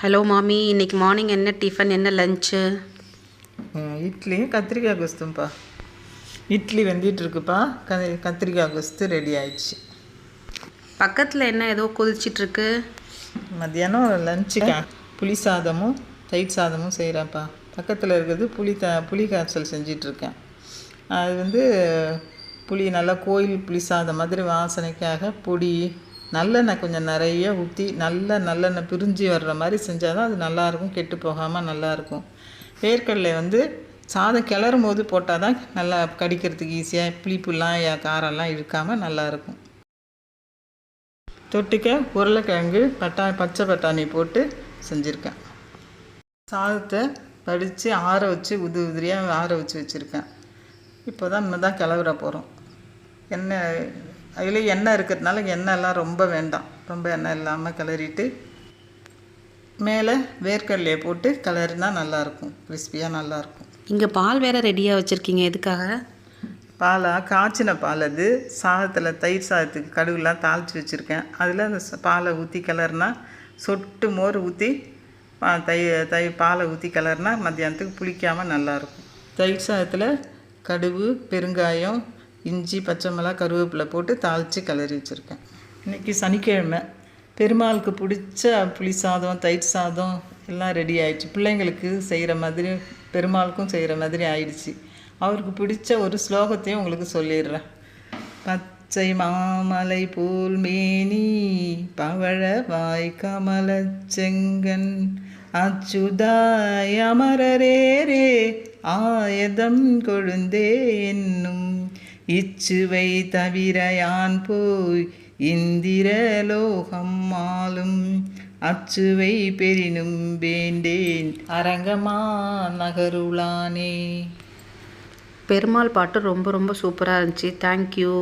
Hello மாமி, இன்னைக்கு morning என்ன டிஃபன், என்ன லஞ்சு? இட்லி கத்திரிக்காய் கொஸ்தும்ப்பா. இட்லி வெந்திட்டுருக்குப்பா. கத்திரிக்காய் கொஸ்து ரெடி ஆயிடுச்சு. பக்கத்தில் என்ன ஏதோ கொதிச்சிட்ருக்கு? மத்தியானம் லஞ்சுக்கா புளி சாதமும் தயிர் சாதமும் செய்கிறேன்ப்பா. பக்கத்தில் இருக்கிறது புளி காய்ச்சல் செஞ்சிட்ருக்கேன். அது புளி நல்லா கோயில் புளி சாதம் மாதிரி வாசனைக்காக பொடி நல்லெண்ணெய் கொஞ்சம் நிறைய ஊற்றி நல்லெண்ணெய் பிரிஞ்சு வர்ற மாதிரி செஞ்சால் தான் அது நல்லாயிருக்கும், கெட்டு போகாமல் நல்லாயிருக்கும். வேர்க்கடலை சாதம் கிளறும் போது போட்டால் தான் நல்லா கடிக்கிறதுக்கு ஈஸியாக புளிப்புலாம் காரம்லாம் இழுக்காமல் நல்லாயிருக்கும். தொட்டுக்க உருளைக்கிழங்கு பச்சை பட்டாணி போட்டு செஞ்சுருக்கேன். சாதத்தை வடித்து ஆற வச்சு உதிரியாக ஆற வச்சு வச்சுருக்கேன். இப்போ தான் கிளற போகிறோம். அதில் எண்ணெய் இருக்கிறதுனால எண்ணெய்லாம் ரொம்ப வேண்டாம், ரொம்ப எண்ணெய் இல்லாமல் கிளறிட்டு மேலே வேர்க்கடலையை போட்டு கிளறினா நல்லாயிருக்கும், கிறிஸ்பியாக நல்லாயிருக்கும். இங்கே பால் வேறு ரெடியாக வச்சுருக்கீங்க, எதுக்காக? காய்ச்சின பால். அது சாதத்தில் தயிர் சாதத்துக்கு கடுகுலாம் தாளித்து வச்சுருக்கேன். அதில் அந்த பாலை ஊற்றி கிளறினா சொட்டு மோர் ஊற்றி பாலை ஊற்றி கிளறினா மத்தியானத்துக்கு புளிக்காமல் நல்லாயிருக்கும். தயிர் சாதத்தில் கடுகு, பெருங்காயம், இஞ்சி, பச்சை மிளகா, கருவேப்பிலை போட்டு தாளித்து கிளறி வச்சுருக்கேன். இன்றைக்கி சனிக்கிழமை. பெருமாளுக்கு பிடிச்ச புளி சாதம், தயிர் சாதம் எல்லாம் ரெடி ஆகிடுச்சு. பிள்ளைங்களுக்கு செய்கிற மாதிரி பெருமாளுக்கும் செய்கிற மாதிரி ஆயிடுச்சு. அவருக்கு பிடிச்ச ஒரு ஸ்லோகத்தையும் உங்களுக்கு சொல்லிடுறேன். பச்சை மாமலை போல் மேனி பவழ வாய் கமல செங்கன் அச்சுதாய் அமரரேரே ஆயதம் கொழுந்தே என்னும் இச்சுவை தவிர யான் போய் இந்திரலோகம் ஆளும் அச்சுவை பெரினும் வேண்டேன் அரங்கமா நகருளானே. பெருமாள் பாட்டு ரொம்ப ரொம்ப சூப்பராக இருந்துச்சு. தேங்க்யூ.